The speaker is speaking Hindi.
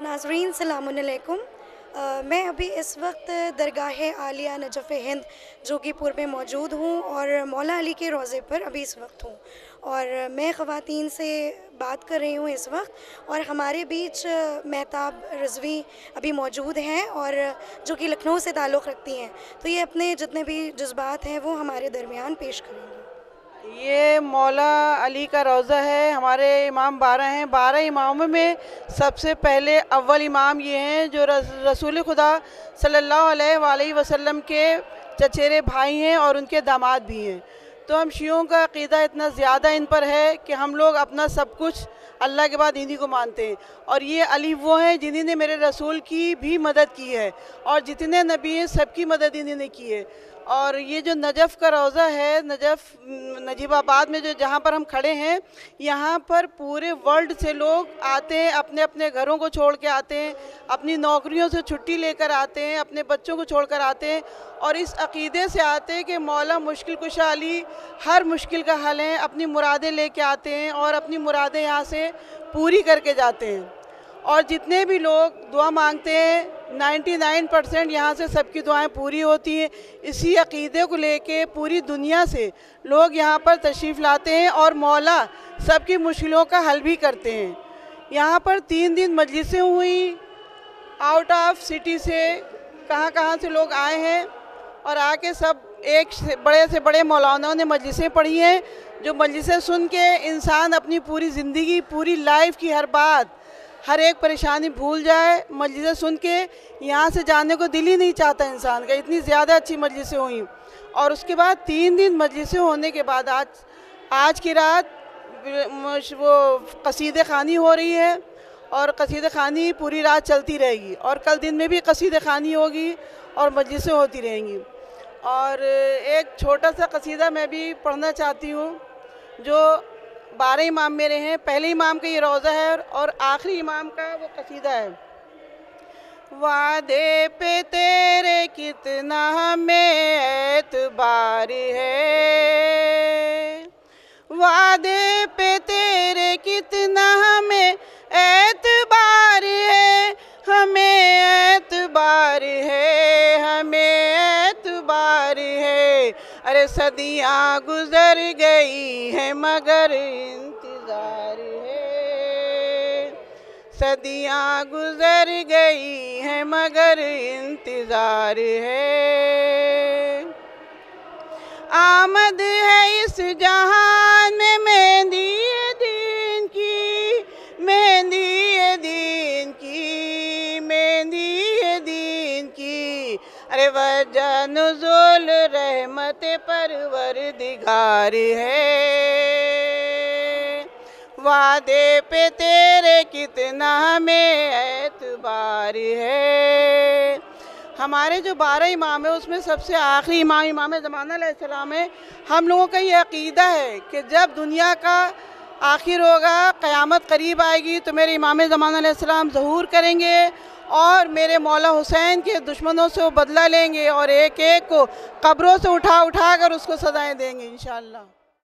नाज़रीन सलामुन अलैकुम। मैं अभी इस वक्त दरगाह आलिया नजफ़ हिंद जोगीपुर में मौजूद हूँ और मौला अली के रोज़े पर अभी इस वक्त हूँ और मैं ख़वातीन से बात कर रही हूँ इस वक्त। और हमारे बीच महताब रिज़वी अभी मौजूद हैं और जो कि लखनऊ से ताल्लुक़ रखती हैं, तो ये अपने जितने भी जज्बात हैं वो हमारे दरमियान पेश करेंगी। ये मौला अली का रोज़ा है। हमारे इमाम 12 हैं। 12 इमामों में सबसे पहले अव्वल इमाम ये हैं जो रसूल खुदा सल्लल्लाहु अलैहि वसल्लम के चचेरे भाई हैं और उनके दामाद भी हैं। तो हम शियों का अक़ीदा इतना ज़्यादा इन पर है कि हम लोग अपना सब कुछ अल्लाह के बाद इन्हीं को मानते हैं। और ये अली वो हैं जिन्होंने मेरे रसूल की भी मदद की है और जितने नबी हैं सबकी मदद इन्होंने की है। और ये जो नजफ़ का रोज़ा है, नजीबाबाद में जो जहाँ पर हम खड़े हैं, यहाँ पर पूरे वर्ल्ड से लोग आते हैं, अपने अपने घरों को छोड़ के आते हैं, अपनी नौकरियों से छुट्टी लेकर आते हैं, अपने बच्चों को छोड़कर आते हैं और इस अक़ीदे से आते हैं कि मौला मुश्किल कुशा अली हर मुश्किल का हल है। अपनी मुरादें लेके आते हैं और अपनी मुरादें यहाँ से पूरी करके जाते हैं। और जितने भी लोग दुआ मांगते हैं 99% यहाँ से सबकी दुआएं पूरी होती हैं। इसी अक़ीदे को लेके पूरी दुनिया से लोग यहाँ पर तशरीफ़ लाते हैं और मौला सबकी मुश्किलों का हल भी करते हैं। यहाँ पर 3 दिन मजलिसें हुई, आउट ऑफ सिटी से कहाँ से लोग आए हैं और आके सब एक से बड़े मौलानाओं ने मजलिसें पढ़ी हैं। जो मजलिसें सुन के इंसान अपनी पूरी ज़िंदगी, पूरी लाइफ की हर बात, हर एक परेशानी भूल जाए। मजलिसें सुन के यहाँ से जाने को दिल ही नहीं चाहता इंसान का, इतनी ज़्यादा अच्छी मजलिसें हुई। और उसके बाद 3 दिन मजलिसें होने के बाद आज की रात वो कसीदे ख़ानी हो रही है और कसीदे ख़ानी पूरी रात चलती रहेगी और कल दिन में भी कसीदे ख़ानी होगी और मजलिसें होती रहेंगी। और एक छोटा सा कसीदा मैं भी पढ़ना चाहती हूँ। जो 12 इमाम मेरे हैं, पहले इमाम का ये रोज़ा है और आखिरी इमाम का वो कसीदा है। वादे पे तेरे कितना हमें एतबार है, वादे पे तेरे कितना हमें एतबार है, हमें एतबार है, हमें एतबार है। अरे सदियाँ गुज़र गई हैं मगर इंतज़ार है, सदियाँ गुज़र गई हैं मगर इंतज़ार है। आमद है इस जहान में मेहंदी दीन की, मेहंदी दीन की, मेहंदी दीन की। अरे वजह नुज़ुल रहमत परवरदिगार है, वादे पे तेरे कितना हमें एतबार है। हमारे जो 12 इमाम है उसमें सबसे आखिरी इमाम ज़माना अलैहिस्सलाम है। हम लोगों का ये अक़ीदा है कि जब दुनिया का आखिर होगा, क़यामत करीब आएगी, तो मेरे इमाम ज़माना अलैहिस्सलाम ज़हूर करेंगे और मेरे मौला हुसैन के दुश्मनों से वो बदला लेंगे और एक एक को कब्रों से उठा कर उसको सज़ाएं देंगे इंशाअल्लाह।